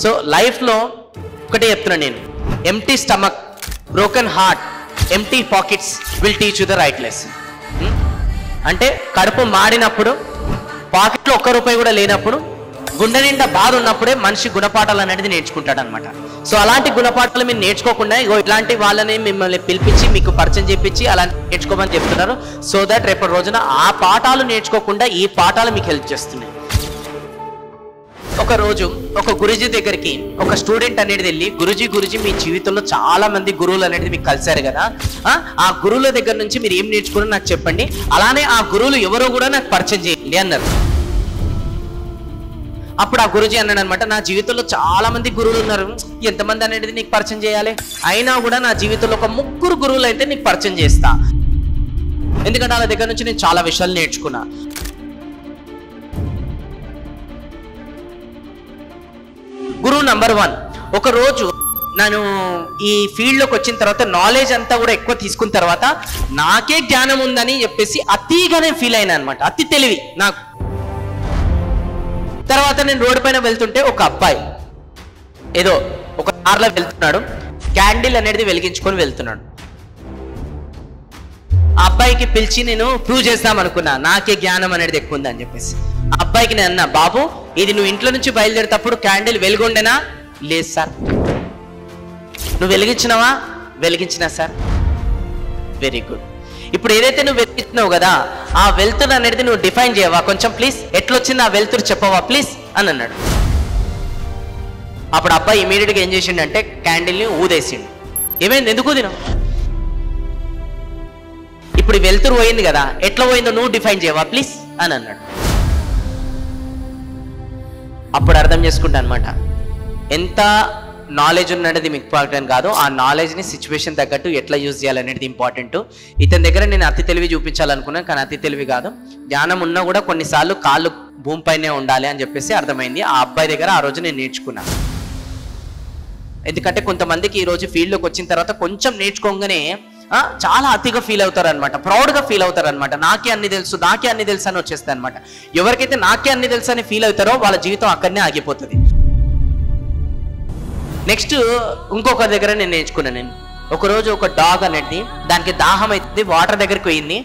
So లైఫ్లో ఒకటే చెప్తున్నాను నేను, empty stomach, broken heart, empty pockets will teach you the right lesson. అంటే కడుపు మాడినప్పుడు, పాకెట్లో ఒక్క రూపాయి కూడా లేనప్పుడు, గుండె నిండా బాధ ఉన్నప్పుడే మనిషి గుణపాఠాలు అనేది నేర్చుకుంటాడు అనమాట. సో అలాంటి గుణపాఠాలు మీరు నేర్చుకోకుండా ఇలాంటి వాళ్ళని మిమ్మల్ని పిలిపించి మీకు పరిచయం చేపించి అలా నేర్చుకోమని చెప్తున్నారు. సో దట్ రేపటి రోజున ఆ పాఠాలు నేర్చుకోకుండా ఈ పాఠాలు మీకు హెల్ప్ చేస్తున్నాయి. ఒక రోజు ఒక గురుజీ దగ్గరికి ఒక స్టూడెంట్ అనేది వెళ్ళి, గురుజీ మీ జీవితంలో చాలా మంది గురువులు అనేది మీకు కలిశారు కదా, ఆ గురువుల దగ్గర నుంచి మీరు ఏం నేర్చుకున్నారో నాకు చెప్పండి, అలానే ఆ గురువులు ఎవరో కూడా నాకు పరిచయం చేయండి అన్నారు. అప్పుడు ఆ గురుజీ అన్నాడు అనమాట, నా జీవితంలో చాలా మంది గురువులు ఉన్నారు, ఎంతమంది అనేది నీకు పరిచయం చేయాలి, అయినా కూడా నా జీవితంలో ఒక 3 గురువులు అయితే నీకు పరిచయం చేస్తా, ఎందుకంటే వాళ్ళ దగ్గర నుంచి నేను చాలా విషయాలు నేర్చుకున్నా. గురువు నంబర్ 1, ఒక రోజు నేను ఈ ఫీల్డ్లోకి వచ్చిన తర్వాత నాలెడ్జ్ అంతా కూడా ఎక్కువ తీసుకున్న తర్వాత నాకే జ్ఞానం ఉందని చెప్పేసి అతిగానే ఫీల్ అయినా అనమాట, అతి తెలివి నాకు. తర్వాత నేను రోడ్డు పైన వెళ్తుంటే ఒక అబ్బాయి ఏదో ఒక కార్లో వెళ్తున్నాడు, క్యాండిల్ అనేది వెలిగించుకొని వెళ్తున్నాడు. ఆ అబ్బాయికి పిలిచి నేను ప్రూవ్ చేద్దాం అనుకున్నా నాకే జ్ఞానం అనేది ఎక్కువ ఉందని చెప్పేసి. ఆ అబ్బాయికి నేను అన్నా, బాబు ఇది నువ్వు ఇంట్లో నుంచి బయలుదేరేటప్పుడు క్యాండిల్ వెలుగుండేనా? లేదు సార్. నువ్వు వెలిగించినావా? వెలిగించినా సార్. Very good. ఇప్పుడు ఏదైతే నువ్వు వెలిగించినావు కదా, ఆ వెలుతురు అనేది నువ్వు డిఫైన్ చేయవా కొంచెం ప్లీజ్, ఎట్లొచ్చింది ఆ వెలుతురు చెప్పవా ప్లీజ్ అని అన్నాడు. అప్పుడు అబ్బాయి ఇమీడియట్గా ఏం చేసిండు అంటే క్యాండిల్ని ఊదేసిండు. ఏమైంది, ఎందుకు ఊదినావు? ఇప్పుడు వెలుతురు పోయింది కదా, ఎట్లా పోయిందో నువ్వు డిఫైన్ చేయవా ప్లీజ్ అని అన్నాడు. అప్పుడు అర్థం చేసుకుంటా అనమాట, ఎంత నాలెడ్జ్ ఉన్నది మీకు ఇంపార్టెంట్ కాదు, ఆ నాలెడ్జ్ని సిచ్యువేషన్ తగ్గట్టు ఎట్లా యూజ్ చేయాలనేది ఇంపార్టెంట్. ఇతని దగ్గర నేను అతి తెలివి చూపించాలనుకున్నాను, కానీ అతి తెలివి కాదు, జ్ఞానం ఉన్నా కూడా కొన్నిసార్లు కాళ్ళు భూమిపైనే ఉండాలి అని చెప్పేసి అర్థమైంది. ఆ అబ్బాయి దగ్గర ఆ రోజు నేను నేర్చుకున్నాను. ఎందుకంటే కొంతమందికి ఈ రోజు ఫీల్డ్లోకి వచ్చిన తర్వాత కొంచెం నేర్చుకోగానే చాలా అతిగా ఫీల్ అవుతారు అనమాట, ప్రౌడ్గా ఫీల్ అవుతారు అనమాట, నాకే అన్ని తెలుసు అని వచ్చేస్తాయి అనమాట. ఎవరికైతే నాకే అన్ని తెలుసు అని ఫీల్ అవుతారో వాళ్ళ జీవితం అక్కడనే ఆగిపోతుంది. నెక్స్ట్ ఇంకొకరి దగ్గర నేను నేర్చుకున్నాను. నేను ఒకరోజు ఒక డాగ్ అనేది దానికి దాహం అవుతుంది, వాటర్ దగ్గరికి పోయింది,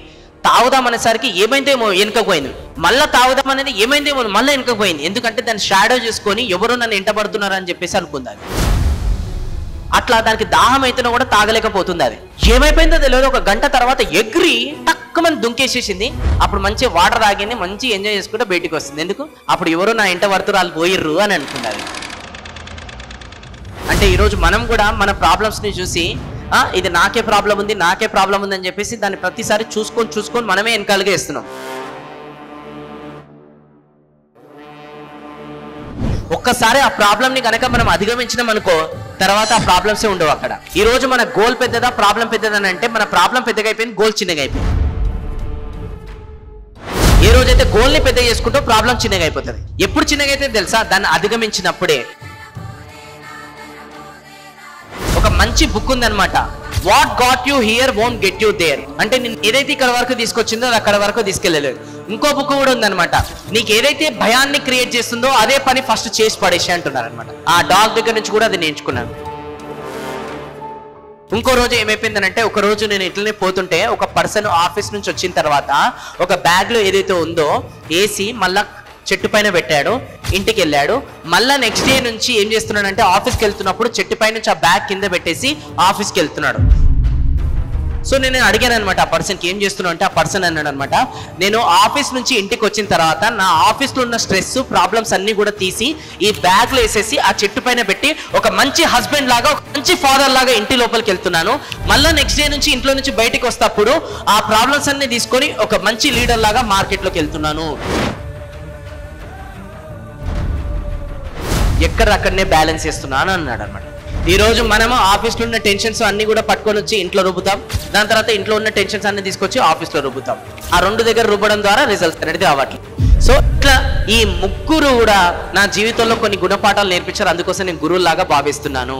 తాగుదామనేసరికి ఏమైందేమో వెనుకపోయింది, మళ్ళీ తాగుదాం అనేది ఏమైందేమో మళ్ళీ వెనుకపోయింది. ఎందుకంటే దాన్ని షాడో చేసుకొని ఎవరో నన్ను ఎంటబడుతున్నారు అని చెప్పేసి అనుకుంది. అది అట్లా దానికి దాహం అయితేనో కూడా తాగలేకపోతుంది. అది ఏమైపోయిందో తెలియదు, ఒక గంట తర్వాత ఎగిరి టక్కుమని దుంకేసేసింది. అప్పుడు మంచి వాటర్ తాగింది, మంచి ఎంజాయ్ చేసుకుంటే బయటికి వస్తుంది. ఎందుకు? అప్పుడు ఎవరో నా ఎంట పడుతున్నారు వాళ్ళు పోయిర్రు అని అనుకుంది. అది అంటే ఈరోజు మనం కూడా మన ప్రాబ్లమ్స్ని చూసి ఇది నాకే ప్రాబ్లం ఉంది అని చెప్పేసి దాన్ని ప్రతిసారి చూసుకొని మనమే వెనకాలుగా ఇస్తున్నాం. ఒక్కసారి ఆ ప్రాబ్లమ్ని కనుక మనం అధిగమించినాం అనుకో, తర్వాత ఆ ప్రాబ్లమ్సే ఉండవు అక్కడ. ఈ రోజు మన గోల్ పెద్దదా ప్రాబ్లం పెద్దదా అని అంటే, మన ప్రాబ్లం పెద్దగా అయిపోయింది, గోల్ చిన్నగా అయిపోయింది. ఏ రోజైతే గోల్ని పెద్ద చేసుకుంటూ ప్రాబ్లం చిన్నగా అయిపోతుంది. ఎప్పుడు చిన్నగా అయితే తెలుసా? దాన్ని అధిగమించినప్పుడే. ఒక మంచి బుక్ ఉందన్నమాట, what got you here won't get you there. అంటే నేను ఏదైతే ఇక్కడ వరకు తీసుకొచ్చిందో అది అక్కడ వరకు తీసుకెళ్ళలేదు. ఇంకో బుక్ కూడా ఉందన్నమాట, నీకు ఏదైతే భయాన్ని క్రియేట్ చేస్తుందో అదే పని ఫస్ట్ చేసి పడేసి అంటున్నారు అనమాట. ఆ డాగ్ దగ్గర నుంచి కూడా అది నేర్చుకున్నాను. ఇంకో రోజు ఏమైపోయిందనంటే, ఒక రోజు నేను ఇట్లనే పోతుంటే ఒక పర్సన్ ఆఫీస్ నుంచి వచ్చిన తర్వాత ఒక బ్యాగ్లో ఏదైతే ఉందో వేసి మళ్ళా చెట్టు పైన పెట్టాడు, ఇంటికి వెళ్ళాడు. మళ్ళీ నెక్స్ట్ డే నుంచి ఏం చేస్తున్నాడంటే, ఆఫీస్కి వెళ్తున్నప్పుడు చెట్టు పై నుంచి ఆ బ్యాగ్ కింద పెట్టేసి ఆఫీస్కి వెళ్తున్నాడు. సో నేను అడిగాను అనమాట ఆ పర్సన్కి, ఏం చేస్తున్నావు అంటే, ఆ పర్సన్ అన్నాడు అనమాట, నేను ఆఫీస్ నుంచి ఇంటికి వచ్చిన తర్వాత నా ఆఫీస్లో ఉన్న స్ట్రెస్ ప్రాబ్లమ్స్ అన్నీ కూడా తీసి ఈ బ్యాగ్లో వేసేసి ఆ చెట్టు పైన పెట్టి ఒక మంచి హస్బెండ్ లాగా, ఒక మంచి ఫాదర్ లాగా ఇంటి లోపలికి వెళ్తున్నాను. మళ్ళీ నెక్స్ట్ డే నుంచి ఇంట్లో నుంచి బయటికి వస్తప్పుడు ఆ ప్రాబ్లమ్స్ అన్ని తీసుకొని ఒక మంచి లీడర్ లాగా మార్కెట్లోకి వెళ్తున్నాను. ఎక్కడక్కడనే బ్యాలెన్స్ చేస్తున్నాను అన్నాడు అనమాట. ఈ రోజు మనము ఆఫీస్లో ఉన్న టెన్షన్స్ అన్ని కూడా పట్టుకొని వచ్చి ఇంట్లో రుబ్బుతాం, దాని తర్వాత ఇంట్లో ఉన్న టెన్షన్స్ అన్ని తీసుకొచ్చి ఆఫీస్లో రుబ్బుతాం. ఆ రెండు దగ్గర రుబ్బడం ద్వారా రిజల్ట్స్ అనేది రావట్లేదు. సో ఇట్లా ఈ ముగ్గురు కూడా నా జీవితంలో కొన్ని గుణపాఠాలు నేర్పించారు, అందుకోసం నేను గురువులాగా భావిస్తున్నాను.